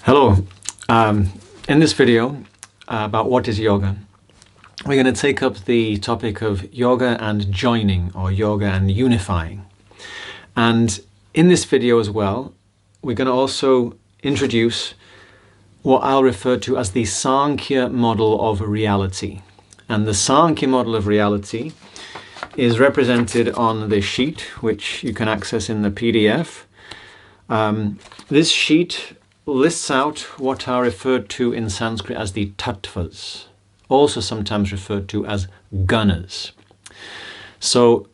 Hello. In this video about what is yoga, we're going to take up the topic of yoga and joining, or yoga and unifying. And in this video as well, we're going to also introduce what I'll refer to as the Sāṅkhya model of reality. And the Sāṅkhya model of reality is represented on this sheet, which you can access in the PDF. This sheet lists out what are referred to in Sanskrit as the Tattva-s, also sometimes referred to as gunas. So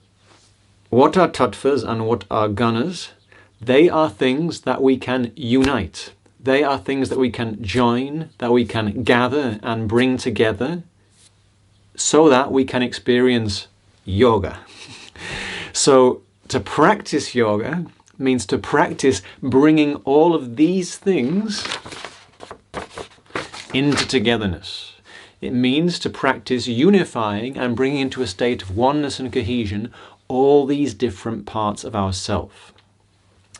what are Tattva-s and what are gunas? They are things that we can unite. They are things that we can join, that we can gather and bring together so that we can experience yoga. So to practice yoga means to practice bringing all of these things into togetherness. It means to practice unifying and bringing into a state of oneness and cohesion all these different parts of ourself.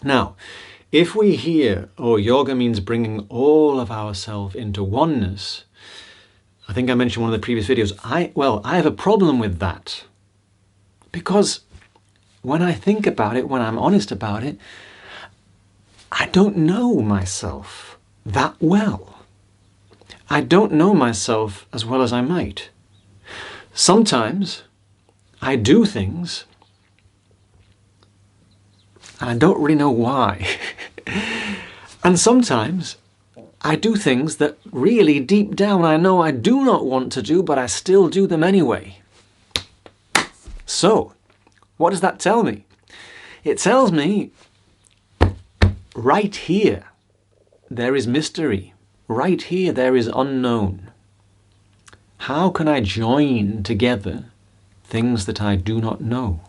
Now, if we hear, oh, yoga means bringing all of ourself into oneness, I think I mentioned in one of the previous videos, I have a problem with that. Because when I think about it, when I'm honest about it, I don't know myself that well. I don't know myself as well as I might. Sometimes I do things and I don't really know why. And sometimes I do things that really deep down I know I do not want to do, but I still do them anyway. So, what does that tell me? It tells me right here there is mystery. Right here there is unknown. How can I join together things that I do not know?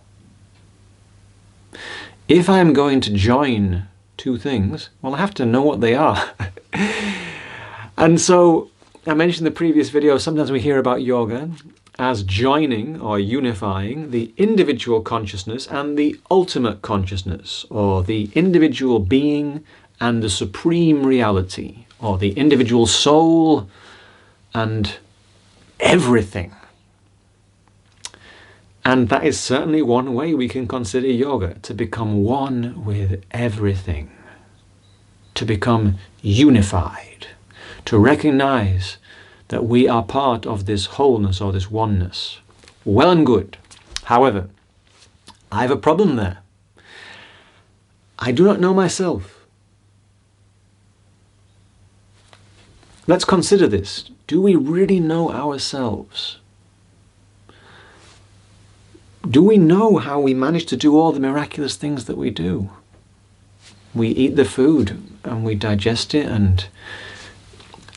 If I'm going to join two things, well, I have to know what they are. And so, I mentioned in the previous video, sometimes we hear about yoga as joining or unifying the individual consciousness and the ultimate consciousness, or the individual being and the supreme reality, or the individual soul and everything. And that is certainly one way we can consider yoga, to become one with everything, to become unified, to recognize that we are part of this wholeness or this oneness. Well and good. However, I have a problem there. I do not know myself. Let's consider this. Do we really know ourselves? Do we know how we manage to do all the miraculous things that we do? We eat the food and we digest it, and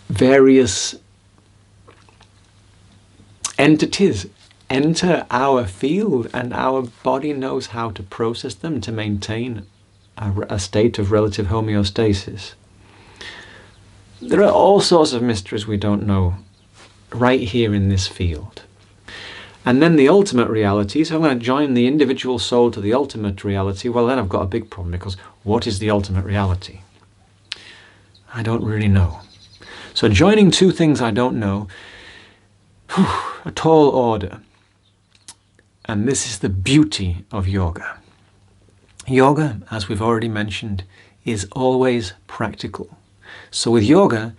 various entities enter our field and our body knows how to process them to maintain a state of relative homeostasis. There are all sorts of mysteries we don't know right here in this field. And then the ultimate reality, so I'm going to join the individual soul to the ultimate reality. Well, then I've got a big problem, because what is the ultimate reality? I don't really know. So joining two things I don't know, a tall order. And this is the beauty of yoga. Yoga, as we've already mentioned, is always practical. So with yoga,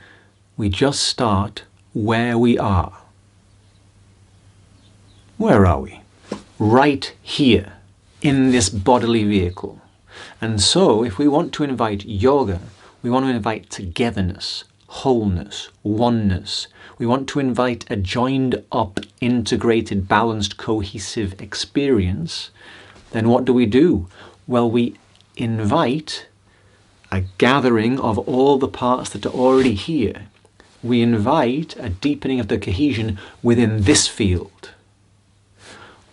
we just start where we are. Where are we? Right here, in this bodily vehicle. And so, if we want to invite yoga, we want to invite togetherness, wholeness, oneness. We want to invite a joined up, integrated, balanced, cohesive experience. Then what do? Well, we invite a gathering of all the parts that are already here. We invite a deepening of the cohesion within this field.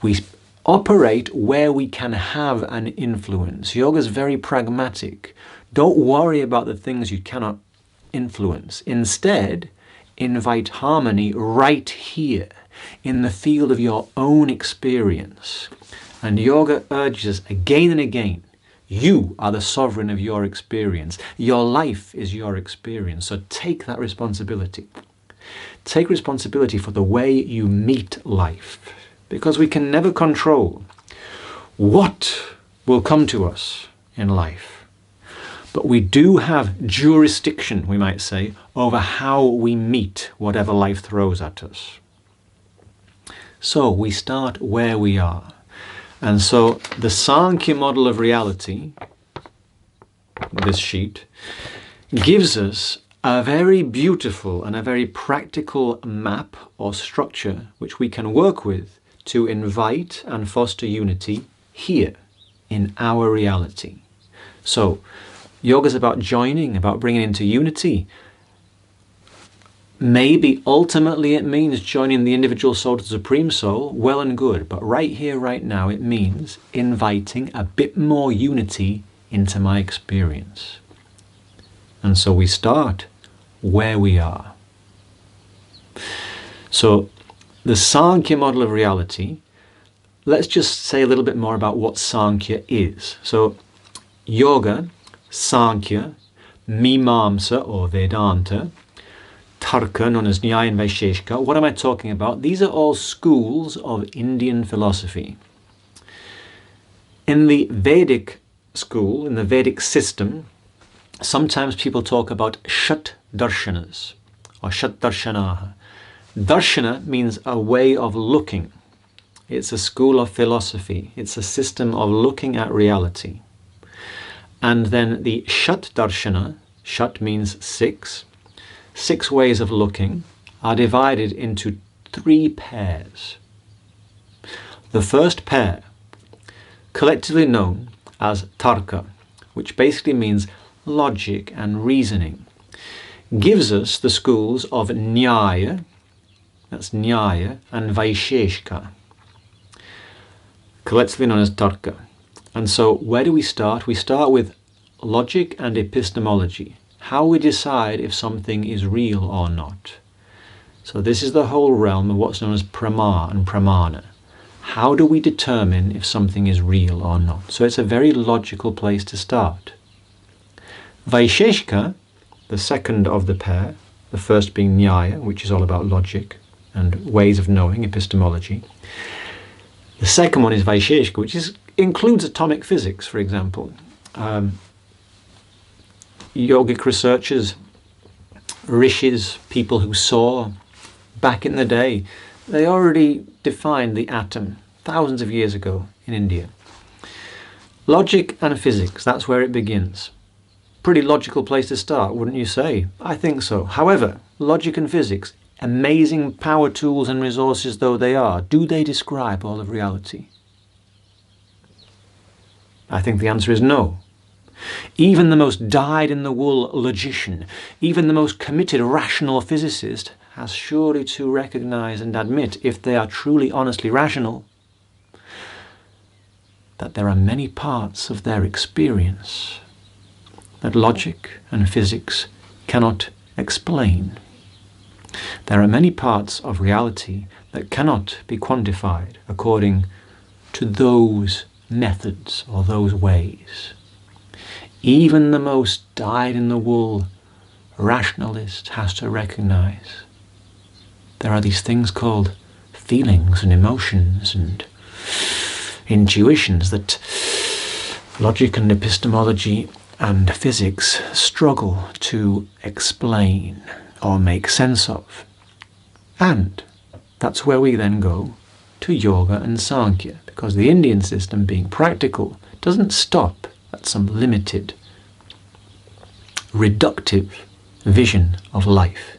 We operate where we can have an influence. Yoga is very pragmatic. Don't worry about the things you cannot influence. Instead, invite harmony right here in the field of your own experience. And yoga urges us again and again You are the sovereign of your experience. Your life is your experience. So take that responsibility. Take responsibility for the way you meet life, because we can never control what will come to us in life. But we do have jurisdiction, we might say, over how we meet whatever life throws at us. So we start where we are. And so the Sāṇkhya model of reality, this sheet, gives us a very beautiful and a very practical map or structure which we can work with to invite and foster unity here in our reality. So yoga is about joining, about bringing into unity. Maybe ultimately it means joining the individual soul to the Supreme Soul, well and good, but right here, right now, it means inviting a bit more unity into my experience. And so we start where we are. So the Sāṇkhya model of reality, let's just say a little bit more about what Sāṇkhya is. So yoga, Sāṇkhya, Mīmāmsa or Vedanta, Tarka, known as Nyāya and Vaiśeṣika. What am I talking about? These are all schools of Indian philosophy. In the Vedic school, in the Vedic system, sometimes people talk about Shat darśaṇa-s or Shat darśaṇa-s. Darshana means a way of looking. It's a school of philosophy. It's a system of looking at reality. And then the Shat darśana, Shat means six ways of looking, are divided into 3 pairs. The first pair, collectively known as Tarka, which basically means logic and reasoning, gives us the schools of Nyāya, that's Nyāya, and Vaiśeṣika, collectively known as Tarka. And so where do we start? We start with logic and epistemology. How we decide if something is real or not. So this is the whole realm of what's known as prama and pramana. How do we determine if something is real or not? So it's a very logical place to start. Vaiśeṣika, the second of the pair, the first being Nyāya, which is all about logic and ways of knowing, epistemology. The second one is Vaiśeṣika, which includes atomic physics, for example. Yogic researchers, rishis, people who saw back in the day, they already defined the atom thousands of years ago in India. Logic and physics, that's where it begins. Pretty logical place to start, wouldn't you say? I think so. However, logic and physics, amazing power tools and resources though they are, do they describe all of reality? I think the answer is no. Even the most dyed-in-the-wool logician, even the most committed rational physicist, has surely to recognize and admit, if they are truly honestly rational, that there are many parts of their experience that logic and physics cannot explain. There are many parts of reality that cannot be quantified according to those methods or those ways. Even the most dyed-in-the-wool rationalist has to recognize there are these things called feelings and emotions and intuitions that logic and epistemology and physics struggle to explain or make sense of. And that's where we then go to yoga and Sāṇkhya, because the Indian system, being practical, doesn't stop at some limited, reductive vision of life.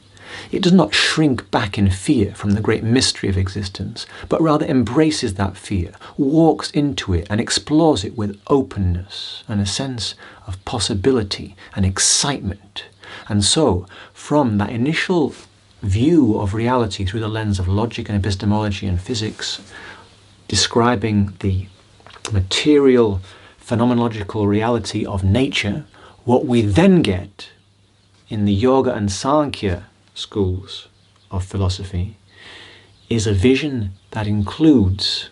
It does not shrink back in fear from the great mystery of existence, but rather embraces that fear, walks into it and explores it with openness and a sense of possibility and excitement. And so, from that initial view of reality through the lens of logic and epistemology and physics, describing the material phenomenological reality of nature, what we then get in the yoga and Sāṇkhya schools of philosophy is a vision that includes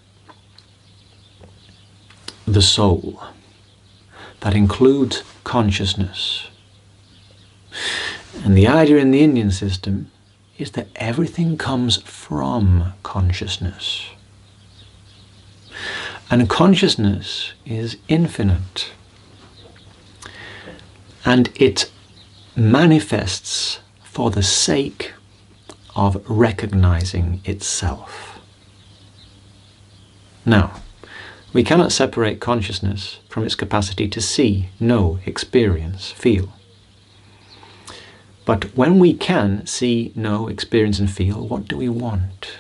the soul. that includes consciousness. And the idea in the Indian system is that everything comes from consciousness. And consciousness is infinite. And it manifests for the sake of recognizing itself. Now, we cannot separate consciousness from its capacity to see, know, experience, feel. But when we can see, know, experience and feel, what do we want?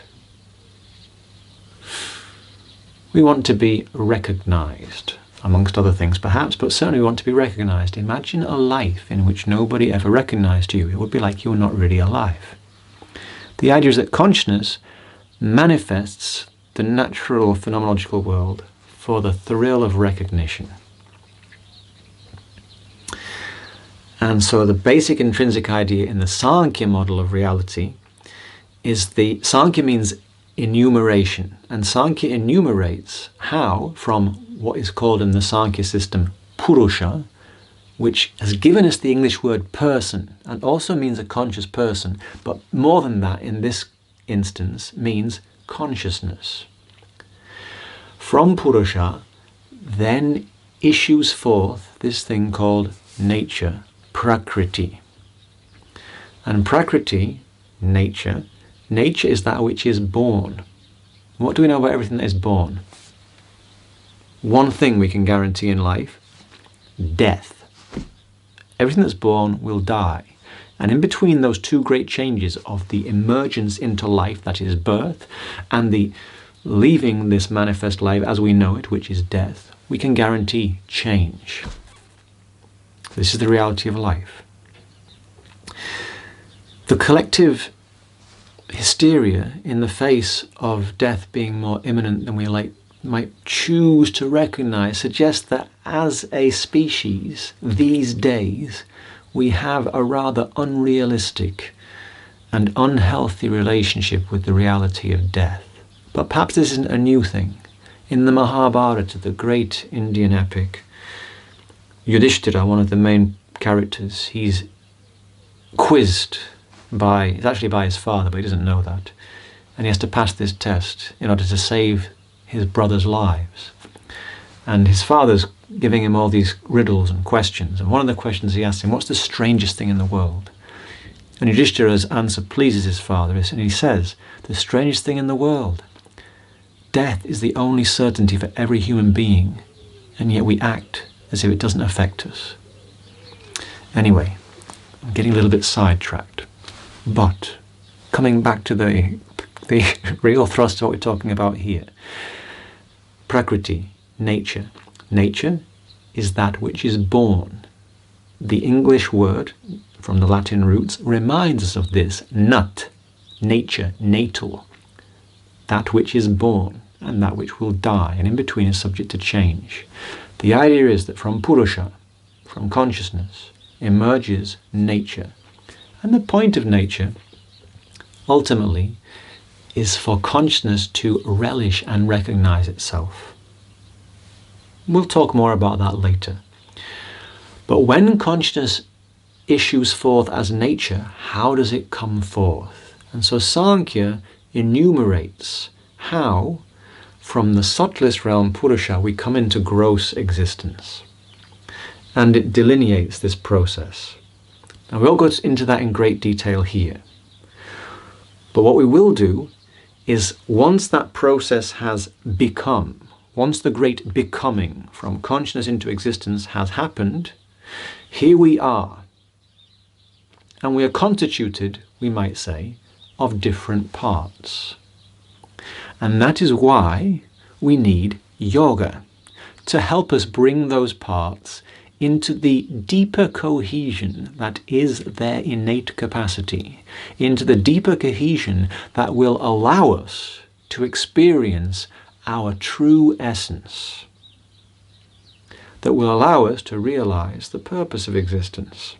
We want to be recognized, amongst other things perhaps, but certainly we want to be recognized. Imagine a life in which nobody ever recognized you. It would be like you were not really alive. The idea is that consciousness manifests the natural phenomenological world for the thrill of recognition. And so the basic intrinsic idea in the Sāṇkhya model of reality is Sāṇkhya means enumeration, and Sāṇkhya enumerates how from what is called in the Sāṇkhya system puruṣa, which has given us the English word person and also means a conscious person, but more than that in this instance means consciousness. From puruṣa then issues forth this thing called nature, prakṛti. And prakṛti, nature is that which is born. What do we know about everything that is born? One thing we can guarantee in life: death. Everything that's born will die. And in between those two great changes of the emergence into life, that is birth, and the leaving this manifest life as we know it, which is death, we can guarantee change. This is the reality of life. The collective hysteria in the face of death being more imminent than we might choose to recognize suggests that as a species these days we have a rather unrealistic and unhealthy relationship with the reality of death. But perhaps this isn't a new thing. In the Mahabharata, the great Indian epic, Yudhishthira, one of the main characters, he's quizzed it's actually by his father, but he doesn't know that. And he has to pass this test in order to save his brothers' lives. And his father's giving him all these riddles and questions. And one of the questions he asks him, what's the strangest thing in the world? And Yudhishthira's answer pleases his father, and he says, the strangest thing in the world. Death is the only certainty for every human being, and yet we act as if it doesn't affect us. Anyway, I'm getting a little bit sidetracked. But coming back to the real thrust of what we're talking about here. Prakṛti, nature. Nature is that which is born. The English word from the Latin roots reminds us of this. Nat, nature, natal. That which is born and that which will die, and in between is subject to change. The idea is that from puruṣa, from consciousness, emerges nature. And the point of nature, ultimately, is for consciousness to relish and recognize itself. We'll talk more about that later. But when consciousness issues forth as nature, how does it come forth? And so Sāṇkhya enumerates how, from the subtlest realm, puruṣa, we come into gross existence. And it delineates this process. Now, we won't go into that in great detail here. But what we will do is, once that process has become, once the great becoming from consciousness into existence has happened, here we are. And we are constituted, we might say, of different parts. And that is why we need yoga, to help us bring those parts into the deeper cohesion that is their innate capacity, into the deeper cohesion that will allow us to experience our true essence, that will allow us to realize the purpose of existence,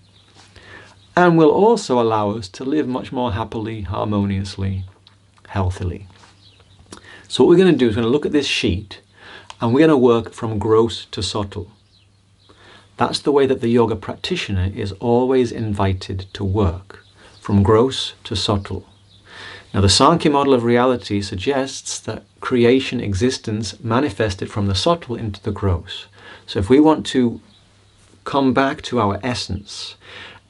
and will also allow us to live much more happily, harmoniously, healthily. So what we're going to do is we're going to look at this sheet, and we're going to work from gross to subtle. That's the way that the yoga practitioner is always invited to work, from gross to subtle. Now, the Sāṅkhya model of reality suggests that creation existence manifested from the subtle into the gross. So if we want to come back to our essence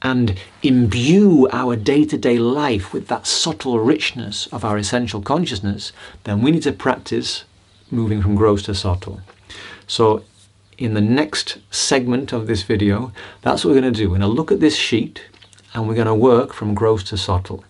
and imbue our day-to-day life with that subtle richness of our essential consciousness, then we need to practice moving from gross to subtle. So in the next segment of this video, that's what we're going to do. We're going to look at this sheet and we're going to work from gross to subtle.